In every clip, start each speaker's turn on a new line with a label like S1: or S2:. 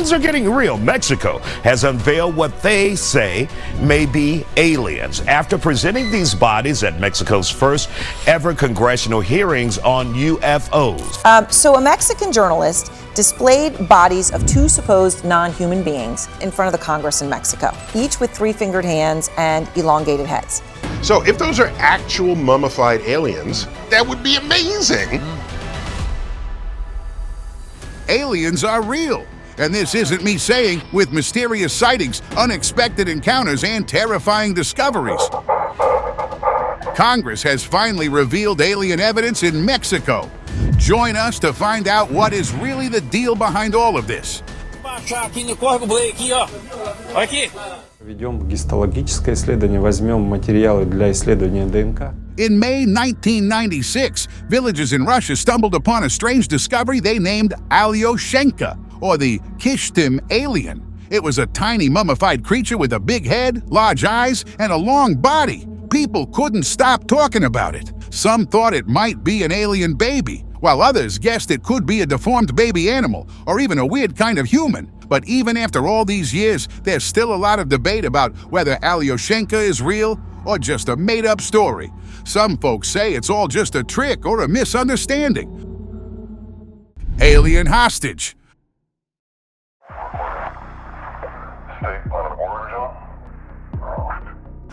S1: things are getting real. Mexico has unveiled what they say may be aliens after presenting these bodies at Mexico's first ever congressional hearings on UFOs.
S2: So a Mexican journalist displayed bodies of two supposed non-human beings in front of the Congress in Mexico, each with three-fingered hands and elongated heads.
S3: So if those are actual mummified aliens, that would be amazing.
S4: Aliens are real. And this isn't me saying, with mysterious sightings, unexpected encounters, and terrifying discoveries. Congress has finally revealed alien evidence in Mexico. Join us to find out what is really the deal behind all of this.
S5: Ведем гистологическое исследование, возьмем материалы для исследования ДНК.
S4: In May 1996, villagers in Russia stumbled upon a strange discovery they named Alyoshenka, or the Kishtim alien. It was a tiny mummified creature with a big head, large eyes, and a long body. People couldn't stop talking about it. Some thought it might be an alien baby, while others guessed it could be a deformed baby animal, or even a weird kind of human. But even after all these years, there's still a lot of debate about whether Alyoshenka is real or just a made-up story. Some folks say it's all just a trick or a misunderstanding. Alien hostage.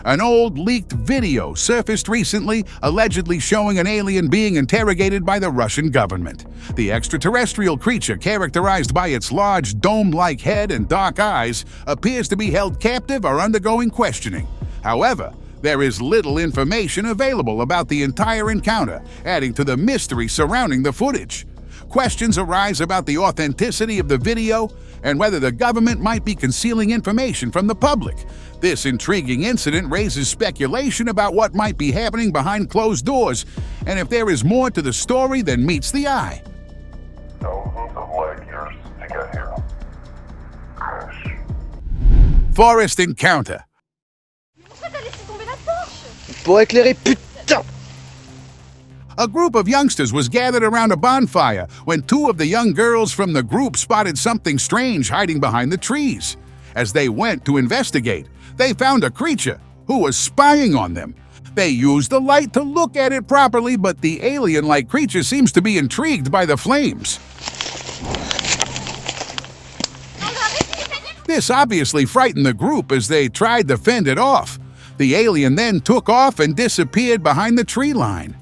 S4: An old leaked video surfaced recently, allegedly showing an alien being interrogated by the Russian government. The extraterrestrial creature, characterized by its large dome-like head and dark eyes, appears to be held captive or undergoing questioning. However, there is little information available about the entire encounter, adding to the mystery surrounding the footage. Questions arise about the authenticity of the video and whether the government might be concealing information from the public. This intriguing incident raises speculation about what might be happening behind closed doors, and if there is more to the story than meets the eye.
S6: Thousands of light years to get here. Crash.
S4: Forest encounter.
S7: Pour éclairer, putain!
S4: A group of youngsters was gathered around a bonfire when two of the young girls from the group spotted something strange hiding behind the trees. As they went to investigate, they found a creature who was spying on them. They used the light to look at it properly, but the alien-like creature seems to be intrigued by the flames. This obviously frightened the group as they tried to fend it off. The alien then took off and disappeared behind the tree line,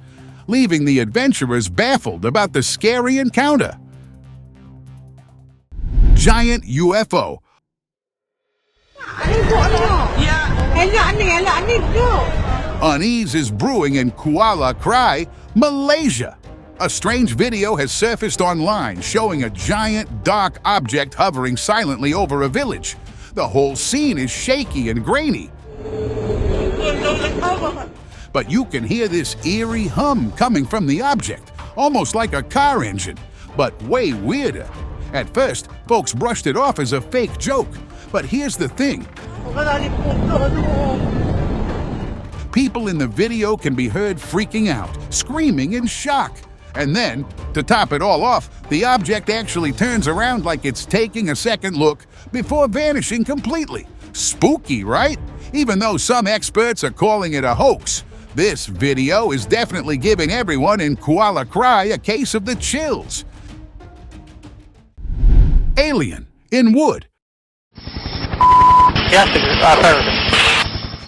S4: leaving the adventurers baffled about the scary encounter. Giant UFO. Unease is brewing in Kuala Krai, Malaysia. A strange video has surfaced online showing a giant dark object hovering silently over a village. The whole scene is shaky and grainy. But you can hear this eerie hum coming from the object, almost like a car engine, but way weirder. At first, folks brushed it off as a fake joke, but here's the thing. People in the video can be heard freaking out, screaming in shock. And then, to top it all off, the object actually turns around like it's taking a second look before vanishing completely. Spooky, right? Even though some experts are calling it a hoax, this video is definitely giving everyone in Kuala Krai a case of the chills. Alien in wood.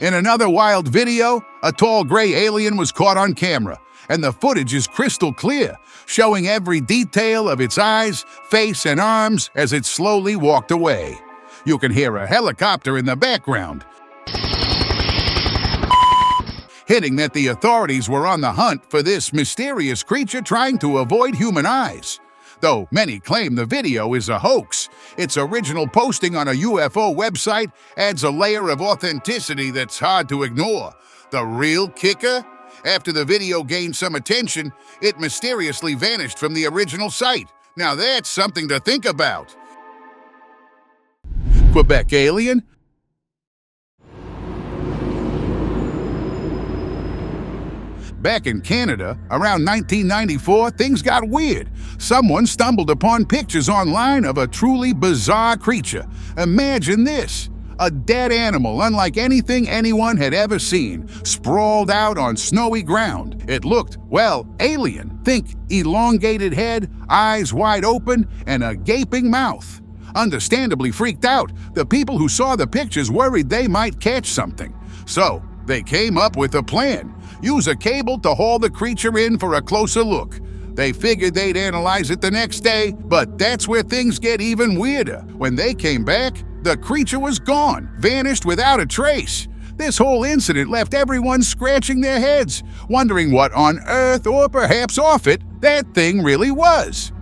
S4: In another wild video, a tall gray alien was caught on camera, and the footage is crystal clear, showing every detail of its eyes, face, and arms as it slowly walked away. You can hear a helicopter in the background, hinting that the authorities were on the hunt for this mysterious creature trying to avoid human eyes. Though many claim the video is a hoax, its original posting on a UFO website adds a layer of authenticity that's hard to ignore. The real kicker? After the video gained some attention, it mysteriously vanished from the original site. Now that's something to think about. Quebec Alien? Back in Canada, around 1994, things got weird. Someone stumbled upon pictures online of a truly bizarre creature. Imagine this. A dead animal unlike anything anyone had ever seen, sprawled out on snowy ground. It looked, well, alien. Think elongated head, eyes wide open, and a gaping mouth. Understandably freaked out, the people who saw the pictures worried they might catch something. So, they came up with a plan. Use a cable to haul the creature in for a closer look. They figured they'd analyze it the next day, but that's where things get even weirder. When they came back, the creature was gone, vanished without a trace. This whole incident left everyone scratching their heads, wondering what on earth, or perhaps off it, that thing really was.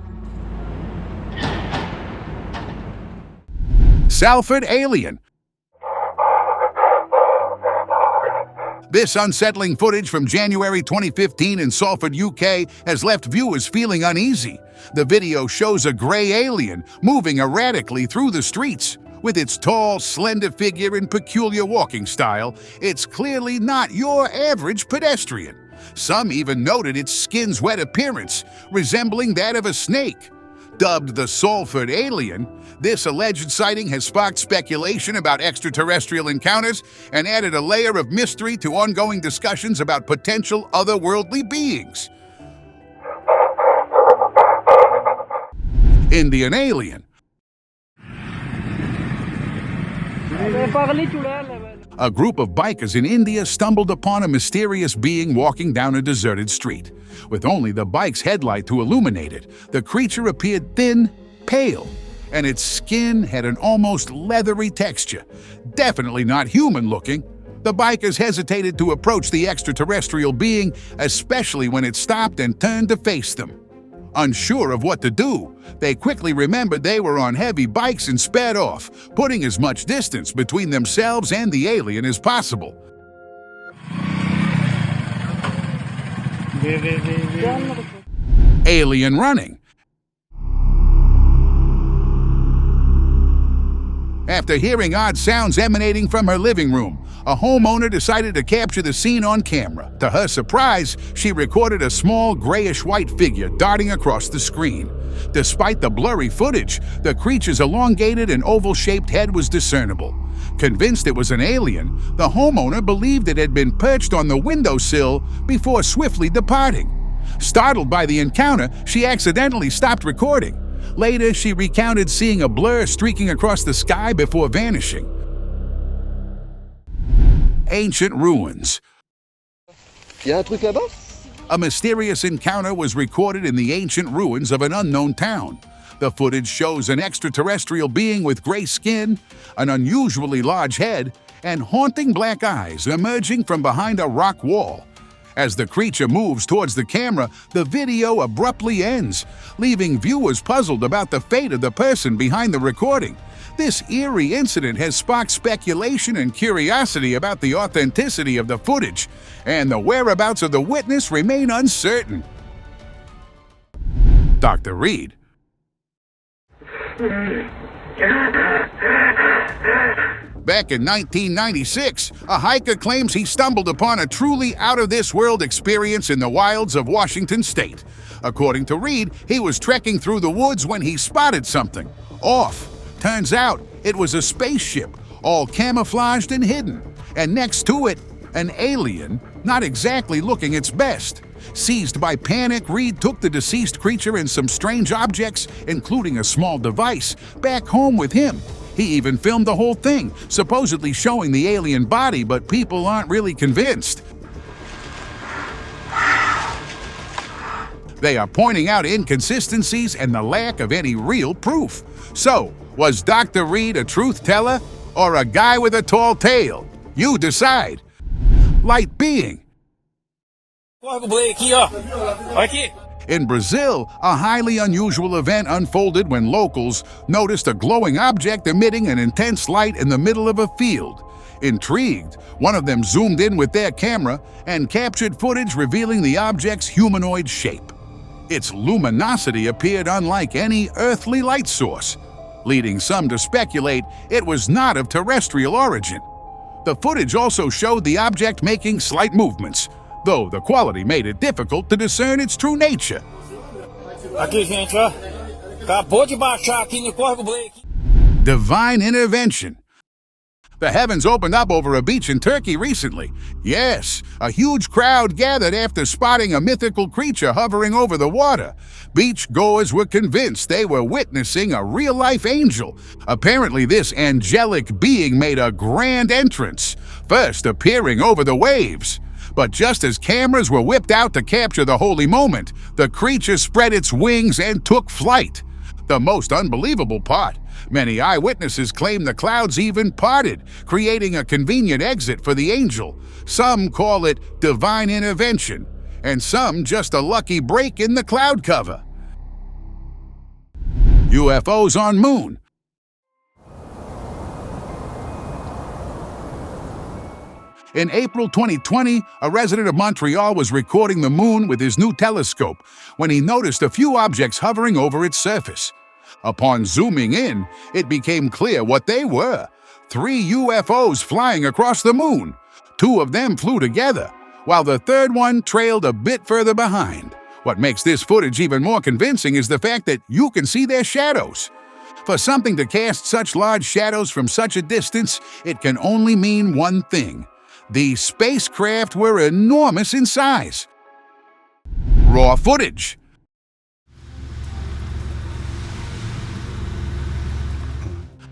S4: Salford Alien. This unsettling footage from January 2015 in Salford, UK, has left viewers feeling uneasy. The video shows a gray alien moving erratically through the streets. With its tall, slender figure and peculiar walking style, it's clearly not your average pedestrian. Some even noted its skin's wet appearance, resembling that of a snake. Dubbed the Salford Alien, this alleged sighting has sparked speculation about extraterrestrial encounters and added a layer of mystery to ongoing discussions about potential otherworldly beings. Indian Alien. A group of bikers in India stumbled upon a mysterious being walking down a deserted street. With only the bike's headlight to illuminate it, the creature appeared thin, pale, and its skin had an almost leathery texture. Definitely not human-looking. The bikers hesitated to approach the extraterrestrial being, especially when it stopped and turned to face them. Unsure of what to do, they quickly remembered they were on heavy bikes and sped off, putting as much distance between themselves and the alien as possible. Alien running. After hearing odd sounds emanating from her living room, a homeowner decided to capture the scene on camera. To her surprise, she recorded a small grayish-white figure darting across the screen. Despite the blurry footage, the creature's elongated and oval-shaped head was discernible. Convinced it was an alien, the homeowner believed it had been perched on the windowsill before swiftly departing. Startled by the encounter, she accidentally stopped recording. Later, she recounted seeing a blur streaking across the sky before vanishing. Ancient ruins.
S7: Y'a un truc là-bas?
S4: A mysterious encounter was recorded in the ancient ruins of an unknown town. The footage shows an extraterrestrial being with gray skin, an unusually large head, and haunting black eyes emerging from behind a rock wall. As the creature moves towards the camera, the video abruptly ends, leaving viewers puzzled about the fate of the person behind the recording. This eerie incident has sparked speculation and curiosity about the authenticity of the footage, and the whereabouts of the witness remain uncertain. Dr. Reed. Back in 1996, a hiker claims he stumbled upon a truly out-of-this-world experience in the wilds of Washington state. According to Reed, he was trekking through the woods when he spotted something. Off. Turns out it was a spaceship, all camouflaged and hidden. And next to it, an alien, not exactly looking its best. Seized by panic, Reed took the deceased creature and some strange objects, including a small device, back home with him. He even filmed the whole thing, supposedly showing the alien body, but people aren't really convinced. They are pointing out inconsistencies and the lack of any real proof. So, was Dr. Reed a truth teller or a guy with a tall tale? You decide. Light being. In Brazil, a highly unusual event unfolded when locals noticed a glowing object emitting an intense light in the middle of a field. Intrigued, one of them zoomed in with their camera and captured footage revealing the object's humanoid shape. Its luminosity appeared unlike any earthly light source, leading some to speculate it was not of terrestrial origin. The footage also showed the object making slight movements, though the quality made it difficult to discern its true nature.
S8: Aqui, gente, ó. Acabou de baixar aqui no Córrego Blake.
S4: Divine intervention. The heavens opened up over a beach in Turkey recently. Yes, a huge crowd gathered after spotting a mythical creature hovering over the water. Beachgoers were convinced they were witnessing a real-life angel. Apparently, this angelic being made a grand entrance, first appearing over the waves. But just as cameras were whipped out to capture the holy moment, the creature spread its wings and took flight. The most unbelievable part, many eyewitnesses claim the clouds even parted, creating a convenient exit for the angel. Some call it divine intervention, and some just a lucky break in the cloud cover. UFOs on Moon. In April 2020, a resident of Montreal was recording the moon with his new telescope when he noticed a few objects hovering over its surface. Upon zooming in, it became clear what they were. 3 UFOs flying across the moon. 2 of them flew together, while the third one trailed a bit further behind. What makes this footage even more convincing is the fact that you can see their shadows. For something to cast such large shadows from such a distance, it can only mean one thing. The spacecraft were enormous in size. Raw footage.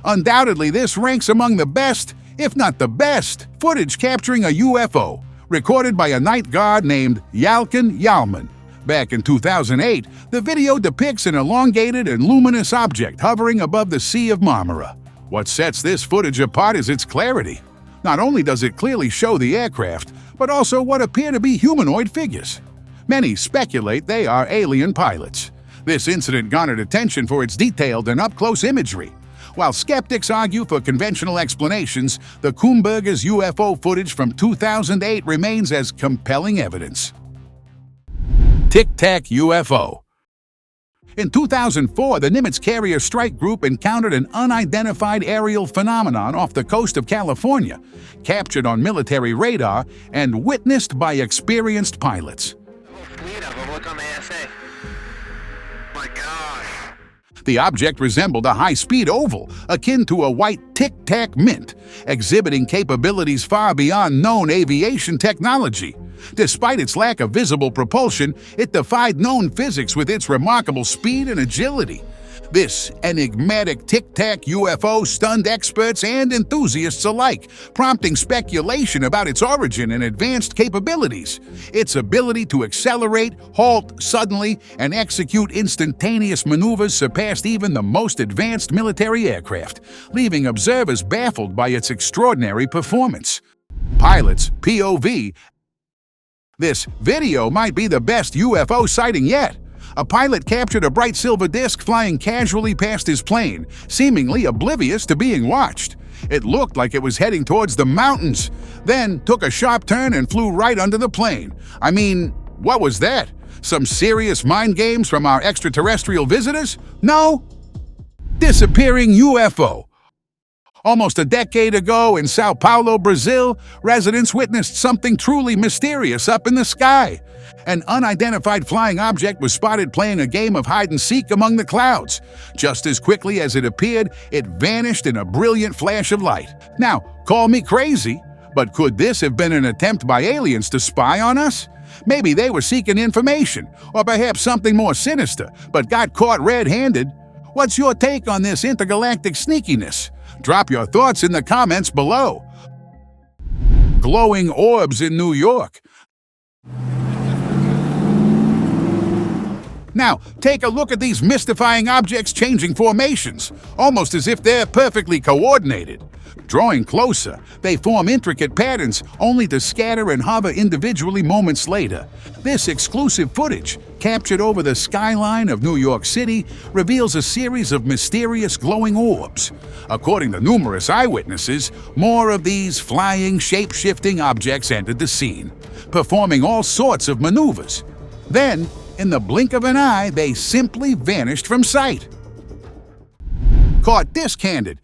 S4: Undoubtedly, this ranks among the best, if not the best, footage capturing a UFO, recorded by a night guard named Yalkin Yalman. Back in 2008, the video depicts an elongated and luminous object hovering above the Sea of Marmara. What sets this footage apart is its clarity. Not only does it clearly show the aircraft, but also what appear to be humanoid figures. Many speculate they are alien pilots. This incident garnered attention for its detailed and up-close imagery. While skeptics argue for conventional explanations, the Kumberger's UFO footage from 2008 remains as compelling evidence. Tic Tac UFO. In 2004, the Nimitz Carrier Strike Group encountered an unidentified aerial phenomenon off the coast of California, captured on military radar and witnessed by experienced pilots. The object resembled a high-speed oval, akin to a white Tic Tac mint, exhibiting capabilities far beyond known aviation technology. Despite its lack of visible propulsion, it defied known physics with its remarkable speed and agility. This enigmatic Tic Tac UFO stunned experts and enthusiasts alike, prompting speculation about its origin and advanced capabilities. Its ability to accelerate, halt suddenly, and execute instantaneous maneuvers surpassed even the most advanced military aircraft, leaving observers baffled by its extraordinary performance. Pilots, POV. This video might be the best UFO sighting yet. A pilot captured a bright silver disc flying casually past his plane, seemingly oblivious to being watched. It looked like it was heading towards the mountains, then took a sharp turn and flew right under the plane. I mean, what was that? Some serious mind games from our extraterrestrial visitors? No? Disappearing UFO. Almost a decade ago in Sao Paulo, Brazil, residents witnessed something truly mysterious up in the sky. An unidentified flying object was spotted playing a game of hide-and-seek among the clouds. Just as quickly as it appeared, it vanished in a brilliant flash of light. Now, call me crazy, but could this have been an attempt by aliens to spy on us? Maybe they were seeking information, or perhaps something more sinister, but got caught red-handed. What's your take on this intergalactic sneakiness? Drop your thoughts in the comments below. Glowing orbs in New York. Now, take a look at these mystifying objects changing formations, almost as if they're perfectly coordinated. Drawing closer, they form intricate patterns only to scatter and hover individually moments later. This exclusive footage, captured over the skyline of New York City, reveals a series of mysterious glowing orbs. According to numerous eyewitnesses, more of these flying, shape-shifting objects entered the scene, performing all sorts of maneuvers. Then, in the blink of an eye, they simply vanished from sight. Caught this candid.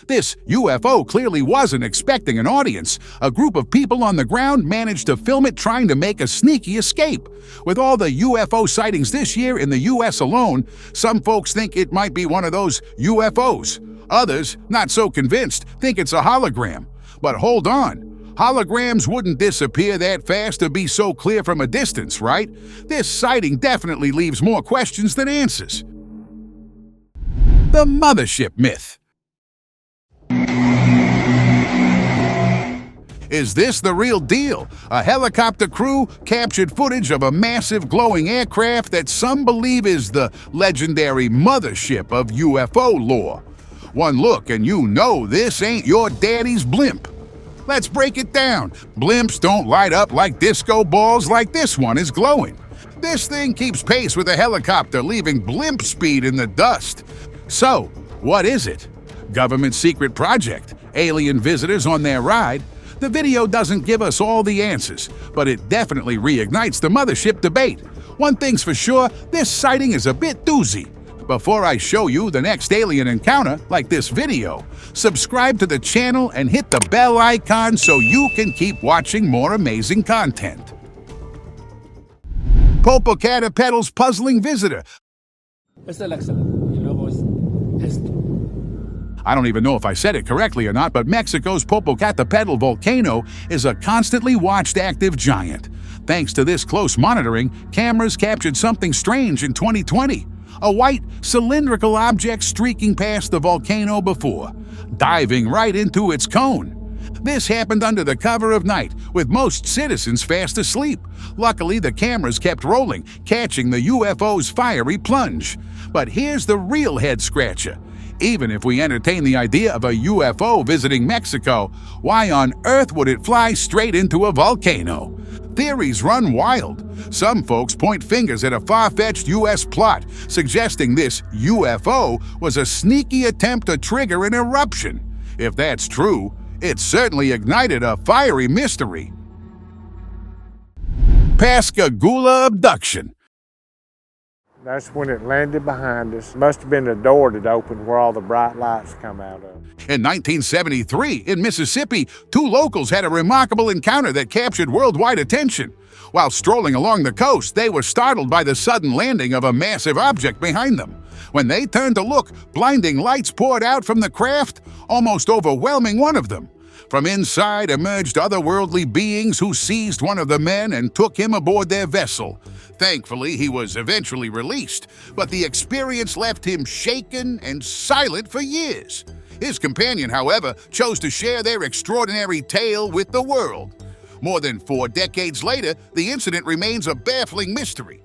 S4: This UFO clearly wasn't expecting an audience. A group of people on the ground managed to film it trying to make a sneaky escape. With all the UFO sightings this year in the US alone, some folks think it might be one of those UFOs. Others, not so convinced, think it's a hologram. But hold on. Holograms wouldn't disappear that fast to be so clear from a distance, right? This sighting definitely leaves more questions than answers. The Mothership Myth. Is this the real deal? A helicopter crew captured footage of a massive glowing aircraft that some believe is the legendary mothership of UFO lore. One look and you know this ain't your daddy's blimp. Let's break it down. Blimps don't light up like disco balls like this one is glowing. This thing keeps pace with a helicopter, leaving blimp speed in the dust. So, what is it? Government secret project? Alien visitors on their ride? The video doesn't give us all the answers, but it definitely reignites the mothership debate. One thing's for sure, this sighting is a bit doozy. Before I show you the next alien encounter, like this video, subscribe to the channel and hit the bell icon so you can keep watching more amazing content. Popocatépetl's puzzling visitor. I don't even know if I said it correctly or not, but Mexico's Popocatépetl volcano is a constantly watched active giant. Thanks to this close monitoring, cameras captured something strange in 2020. A white, cylindrical object streaking past the volcano before, diving right into its cone. This happened under the cover of night, with most citizens fast asleep. Luckily, the cameras kept rolling, catching the UFO's fiery plunge. But here's the real head-scratcher. Even if we entertain the idea of a UFO visiting Mexico, why on earth would it fly straight into a volcano? Theories run wild. Some folks point fingers at a far-fetched U.S. plot, suggesting this UFO was a sneaky attempt to trigger an eruption. If that's true, it certainly ignited a fiery mystery. Pascagoula Abduction.
S5: That's when it landed behind us. Must have been the door that opened where all the bright lights come out of.
S4: In 1973, in Mississippi, two locals had a remarkable encounter that captured worldwide attention. While strolling along the coast, they were startled by the sudden landing of a massive object behind them. When they turned to look, blinding lights poured out from the craft, almost overwhelming one of them. From inside emerged otherworldly beings who seized one of the men and took him aboard their vessel. Thankfully, he was eventually released, but the experience left him shaken and silent for years. His companion, however, chose to share their extraordinary tale with the world. More than 4 decades later, the incident remains a baffling mystery.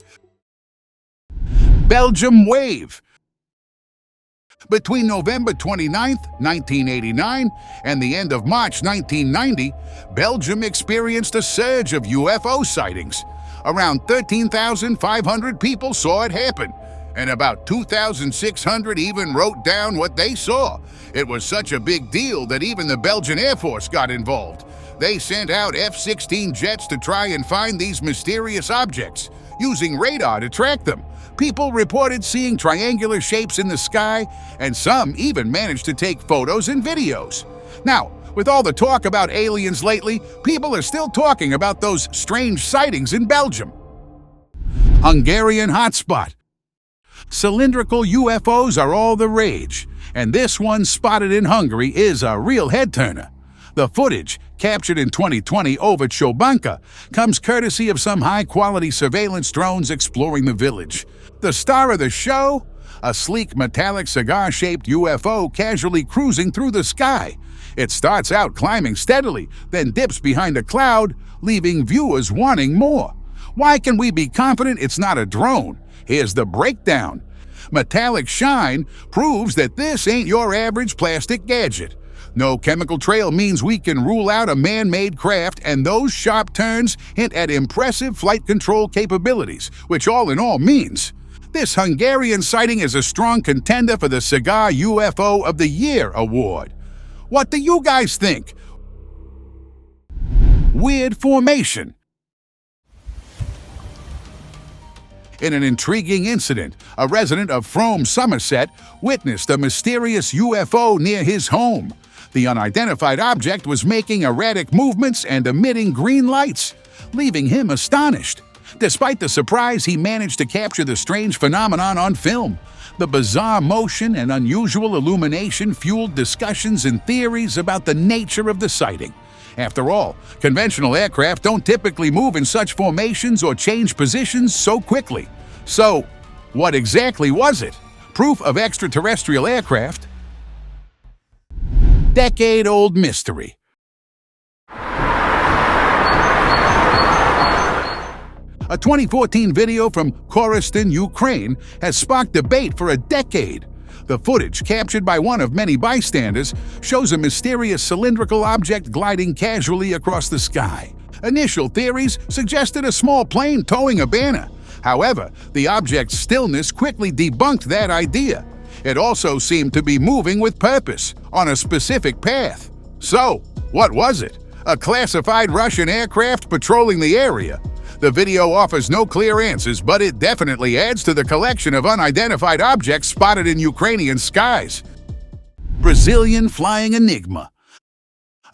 S4: Belgium Wave. Between November 29, 1989, and the end of March 1990, Belgium experienced a surge of UFO sightings. Around 13,500 people saw it happen, and about 2,600 even wrote down what they saw. It was such a big deal that even the Belgian Air Force got involved. They sent out F-16 jets to try and find these mysterious objects, using radar to track them. People reported seeing triangular shapes in the sky, and some even managed to take photos and videos. Now, with all the talk about aliens lately, people are still talking about those strange sightings in Belgium. Hungarian Hotspot. Cylindrical UFOs are all the rage, and this one spotted in Hungary is a real head-turner. The footage, captured in 2020 over Chobanka, comes courtesy of some high-quality surveillance drones exploring the village. The star of the show? A sleek metallic cigar-shaped UFO casually cruising through the sky. It starts out climbing steadily, then dips behind a cloud, leaving viewers wanting more. Why can we be confident it's not a drone? Here's the breakdown. Metallic shine proves that this ain't your average plastic gadget. No chemical trail means we can rule out a man-made craft, and those sharp turns hint at impressive flight control capabilities, which all in all means this Hungarian sighting is a strong contender for the Cigar UFO of the Year award. What do you guys think? Weird formation. In an intriguing incident, a resident of Frome, Somerset, witnessed a mysterious UFO near his home. The unidentified object was making erratic movements and emitting green lights, leaving him astonished. Despite the surprise, he managed to capture the strange phenomenon on film. The bizarre motion and unusual illumination fueled discussions and theories about the nature of the sighting. After all, conventional aircraft don't typically move in such formations or change positions so quickly. So, what exactly was it? Proof of extraterrestrial aircraft? Decade-old mystery. A 2014 video from Korostin, Ukraine, has sparked debate for a decade. The footage, captured by one of many bystanders, shows a mysterious cylindrical object gliding casually across the sky. Initial theories suggested a small plane towing a banner. However, the object's stillness quickly debunked that idea. It also seemed to be moving with purpose, on a specific path. So, what was it? A classified Russian aircraft patrolling the area? The video offers no clear answers, but it definitely adds to the collection of unidentified objects spotted in Ukrainian skies. Brazilian flying Enigma.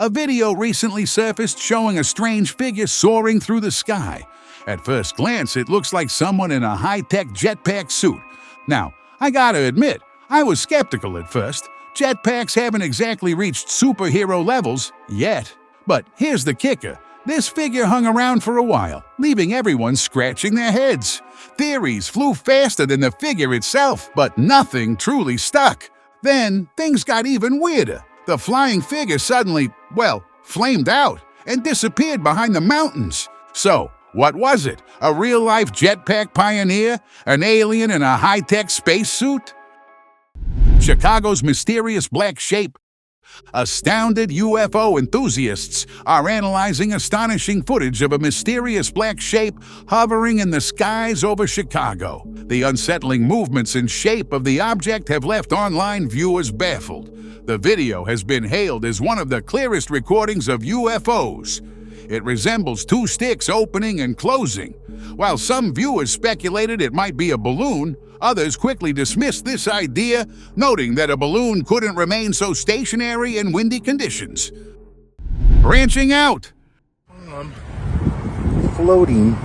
S4: A video recently surfaced showing a strange figure soaring through the sky. At first glance, it looks like someone in a high-tech jetpack suit. Now, I gotta admit, I was skeptical at first. Jetpacks haven't exactly reached superhero levels yet. But here's the kicker. This figure hung around for a while, leaving everyone scratching their heads. Theories flew faster than the figure itself, but nothing truly stuck. Then, things got even weirder. The flying figure suddenly, flamed out and disappeared behind the mountains. So, what was it? A real-life jetpack pioneer? An alien in a high-tech spacesuit? Chicago's mysterious black shape. Astounded UFO enthusiasts are analyzing astonishing footage of a mysterious black shape hovering in the skies over Chicago. The unsettling movements and shape of the object have left online viewers baffled. The video has been hailed as one of the clearest recordings of UFOs. It resembles two sticks opening and closing. While some viewers speculated it might be a balloon, others quickly dismissed this idea, noting that a balloon couldn't remain so stationary in windy conditions. Branching out.
S7: Floating.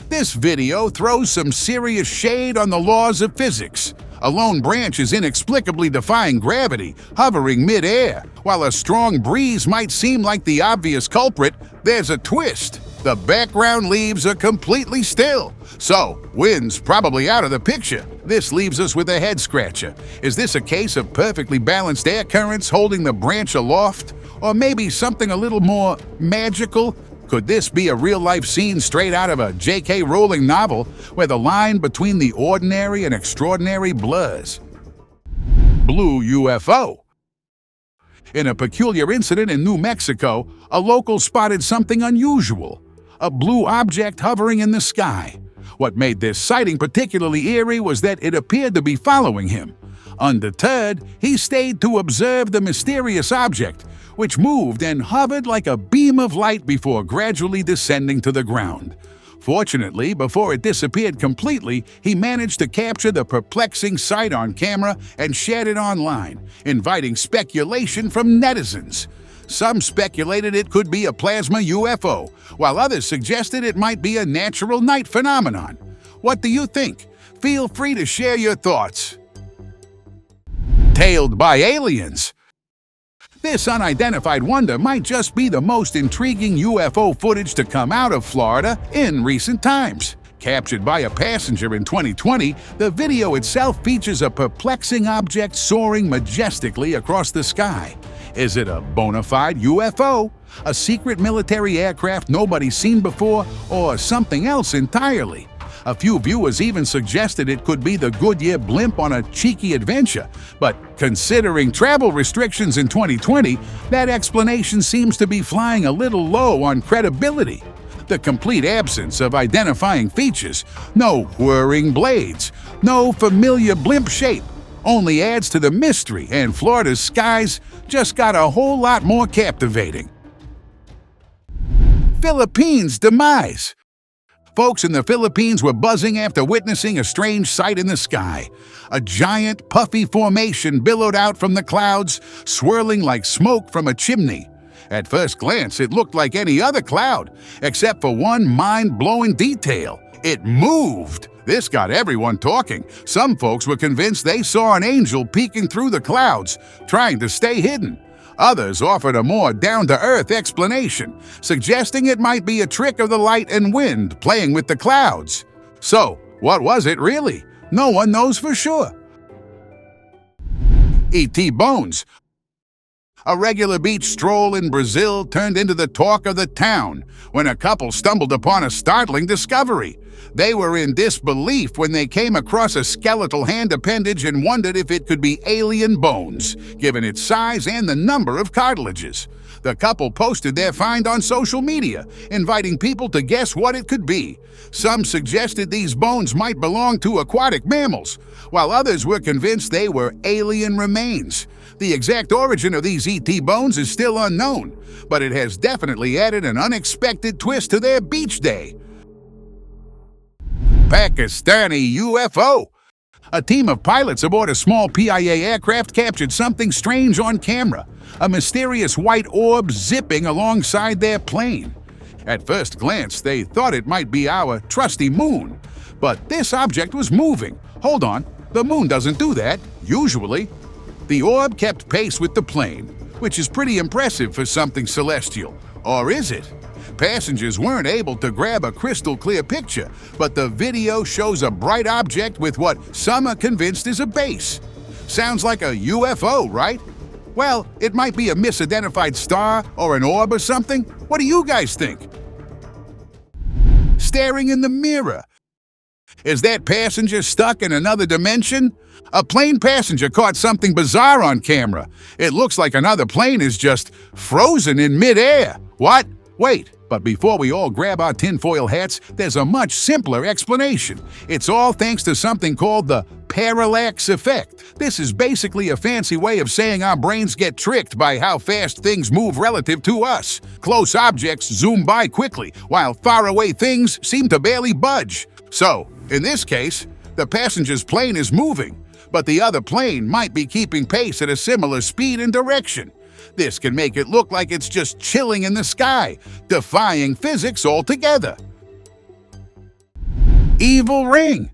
S4: This video throws some serious shade on the laws of physics. A lone branch is inexplicably defying gravity, hovering mid-air. While a strong breeze might seem like the obvious culprit, there's a twist. The background leaves are completely still. So, wind's probably out of the picture. This leaves us with a head-scratcher. Is this a case of perfectly balanced air currents holding the branch aloft? Or maybe something a little more magical? Could this be a real-life scene straight out of a J.K. Rowling novel where the line between the ordinary and extraordinary blurs? Blue UFO. In a peculiar incident in New Mexico, a local spotted something unusual. A blue object hovering in the sky. What made this sighting particularly eerie was that it appeared to be following him. Undeterred, he stayed to observe the mysterious object, which moved and hovered like a beam of light before gradually descending to the ground. Fortunately, before it disappeared completely, he managed to capture the perplexing sight on camera and shared it online, inviting speculation from netizens. Some speculated it could be a plasma UFO, while others suggested it might be a natural night phenomenon. What do you think? Feel free to share your thoughts. Tailed by aliens. This unidentified wonder might just be the most intriguing UFO footage to come out of Florida in recent times. Captured by a passenger in 2020, the video itself features a perplexing object soaring majestically across the sky. Is it a bona fide UFO, a secret military aircraft nobody's seen before, or something else entirely? A few viewers even suggested it could be the Goodyear blimp on a cheeky adventure, but considering travel restrictions in 2020, that explanation seems to be flying a little low on credibility. The complete absence of identifying features, no whirring blades, no familiar blimp shape, only adds to the mystery, and Florida's skies just got a whole lot more captivating. Philippines demise. folks in the Philippines were buzzing after witnessing a strange sight in the sky. A giant, puffy formation billowed out from the clouds, swirling like smoke from a chimney. At first glance, it looked like any other cloud, except for one mind-blowing detail. It moved! This got everyone talking. Some folks were convinced they saw an angel peeking through the clouds, trying to stay hidden. Others offered a more down-to-earth explanation, suggesting it might be a trick of the light and wind playing with the clouds. So, what was it really? No one knows for sure. E.T. bones. A regular beach stroll in Brazil turned into the talk of the town when a couple stumbled upon a startling discovery. They were in disbelief when they came across a skeletal hand appendage and wondered if it could be alien bones, given its size and the number of cartilages. The couple posted their find on social media, inviting people to guess what it could be. Some suggested these bones might belong to aquatic mammals, while others were convinced they were alien remains. The exact origin of these ET bones is still unknown, but it has definitely added an unexpected twist to their beach day. Pakistani UFO. A team of pilots aboard a small PIA aircraft captured something strange on camera, a mysterious white orb zipping alongside their plane. At first glance, they thought it might be our trusty moon, but this object was moving. Hold on, the moon doesn't do that, usually. The orb kept pace with the plane, which is pretty impressive for something celestial. Or is it? Passengers weren't able to grab a crystal-clear picture, but the video shows a bright object with what some are convinced is a base. Sounds like a UFO, right? Well, it might be a misidentified star or an orb or something. What do you guys think? Staring in the mirror. Is that passenger stuck in another dimension? A plane passenger caught something bizarre on camera. It looks like another plane is just frozen in midair. What? Wait, but before we all grab our tinfoil hats, there's a much simpler explanation. It's all thanks to something called the parallax effect. This is basically a fancy way of saying our brains get tricked by how fast things move relative to us. Close objects zoom by quickly, while faraway things seem to barely budge. So, in this case, the passenger's plane is moving, but the other plane might be keeping pace at a similar speed and direction. This can make it look like it's just chilling in the sky, defying physics altogether. Evil ring.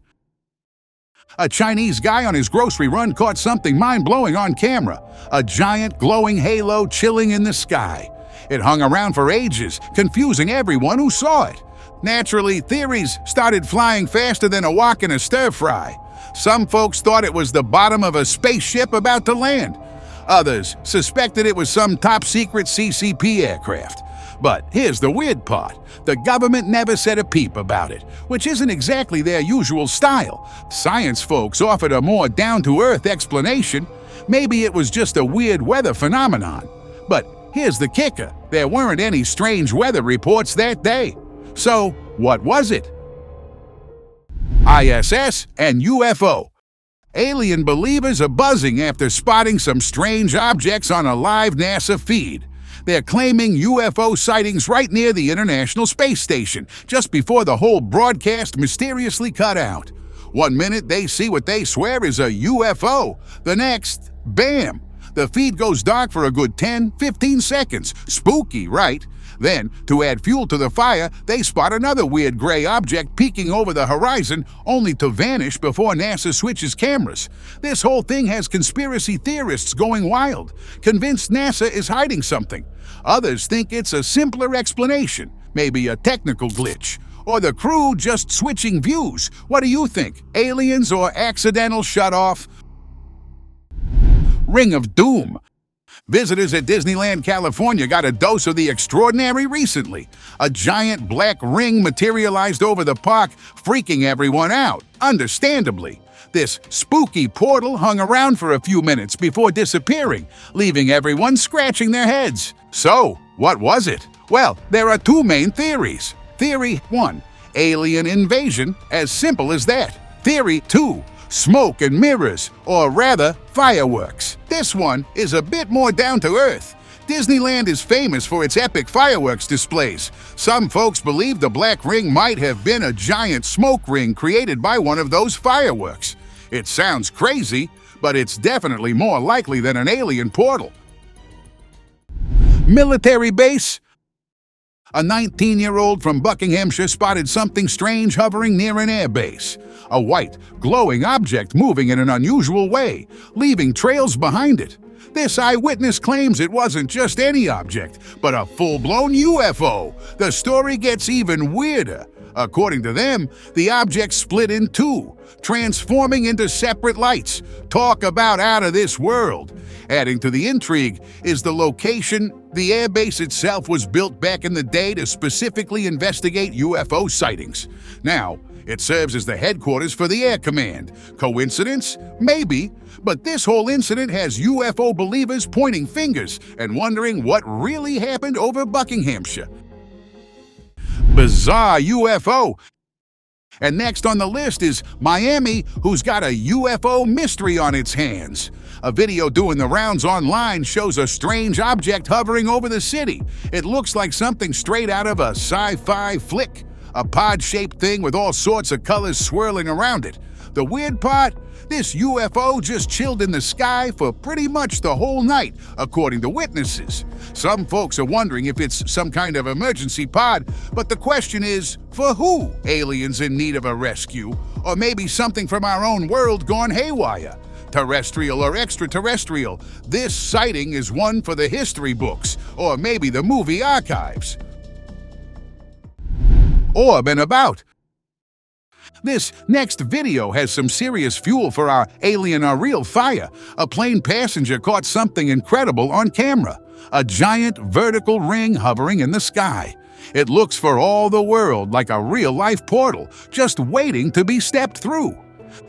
S4: A Chinese guy on his grocery run caught something mind-blowing on camera, a giant glowing halo chilling in the sky. It hung around for ages, confusing everyone who saw it. Naturally, theories started flying faster than a wok in a stir-fry. Some folks thought it was the bottom of a spaceship about to land. Others suspected it was some top-secret CCP aircraft. But here's the weird part. The government never said a peep about it, which isn't exactly their usual style. Science folks offered a more down-to-earth explanation. Maybe it was just a weird weather phenomenon. But here's the kicker. There weren't any strange weather reports that day. So, what was it? ISS and UFO. Alien believers are buzzing after spotting some strange objects on a live NASA feed. They're claiming UFO sightings right near the International Space Station, just before the whole broadcast mysteriously cut out. One minute they see what they swear is a UFO. The next, bam! The feed goes dark for a good 10-15 seconds. Spooky, right? Then, to add fuel to the fire, they spot another weird gray object peeking over the horizon, only to vanish before NASA switches cameras. This whole thing has conspiracy theorists going wild, convinced NASA is hiding something. Others think it's a simpler explanation, maybe a technical glitch, or the crew just switching views. What do you think? Aliens or accidental shutoff? Ring of Doom. Visitors at Disneyland, California got a dose of the extraordinary recently. A giant black ring materialized over the park, freaking everyone out, understandably. This spooky portal hung around for a few minutes before disappearing, leaving everyone scratching their heads. So, what was it? Well, there are two main theories. Theory 1, alien invasion, as simple as that. Theory 2, smoke and mirrors, or rather, fireworks. This one is a bit more down to earth. Disneyland is famous for its epic fireworks displays. Some folks believe the black ring might have been a giant smoke ring created by one of those fireworks. It sounds crazy, but it's definitely more likely than an alien portal. Military base? A 19-year-old from Buckinghamshire spotted something strange hovering near an airbase. A white, glowing object moving in an unusual way, leaving trails behind it. This eyewitness claims it wasn't just any object, but a full-blown UFO. The story gets even weirder. According to them, the object split in two, transforming into separate lights. Talk about out of this world. Adding to the intrigue is the location. The airbase itself was built back in the day to specifically investigate UFO sightings. Now, it serves as the headquarters for the Air Command. Coincidence? Maybe. But this whole incident has UFO believers pointing fingers and wondering what really happened over Buckinghamshire. Bizarre UFO. And next on the list is Miami, who's got a UFO mystery on its hands. A video doing the rounds online shows a strange object hovering over the city. It looks like something straight out of a sci-fi flick. A pod-shaped thing with all sorts of colors swirling around it. The weird part? This UFO just chilled in the sky for pretty much the whole night, according to witnesses. Some folks are wondering if it's some kind of emergency pod, but the question is, for who? Aliens in need of a rescue? Or maybe something from our own world gone haywire? Terrestrial or extraterrestrial, this sighting is one for the history books, or maybe the movie archives. Orb and about. This next video has some serious fuel for our alien are real fire. A plane passenger caught something incredible on camera. A giant vertical ring hovering in the sky. It looks for all the world like a real-life portal, just waiting to be stepped through.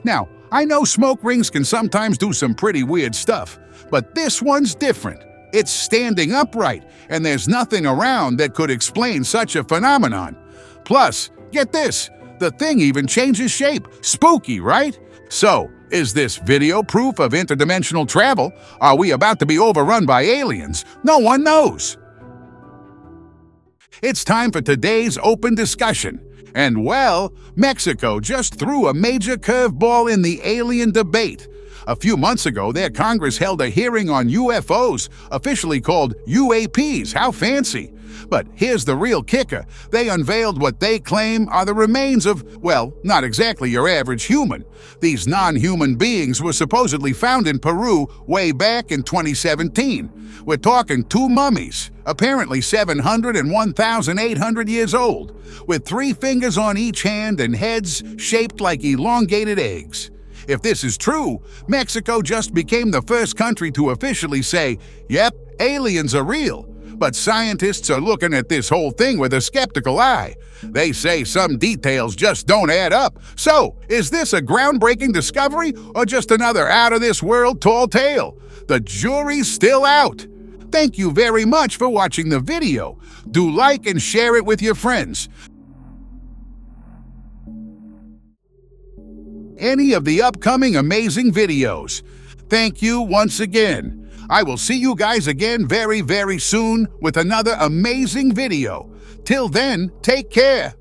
S4: Now, I know smoke rings can sometimes do some pretty weird stuff, but this one's different. It's standing upright, and there's nothing around that could explain such a phenomenon. Plus, get this, the thing even changes shape. Spooky, right? So, is this video proof of interdimensional travel? Are we about to be overrun by aliens? No one knows. It's time for today's open discussion. And well, Mexico just threw a major curveball in the alien debate. A few months ago, their Congress held a hearing on UFOs, officially called UAPs. How fancy! But here's the real kicker. They unveiled what they claim are the remains of, well, not exactly your average human. These non-human beings were supposedly found in Peru way back in 2017. We're talking two mummies, apparently 700 and 1,800 years old, with 3 fingers on each hand and heads shaped like elongated eggs. If this is true, Mexico just became the first country to officially say, yep, aliens are real. But scientists are looking at this whole thing with a skeptical eye. They say some details just don't add up. So, is this a groundbreaking discovery or just another out-of-this-world tall tale? The jury's still out. Thank you very much for watching the video. Do like and share it with your friends. Any of the upcoming amazing videos. Thank you once again. I will see you guys again very, very soon with another amazing video. Till then, take care.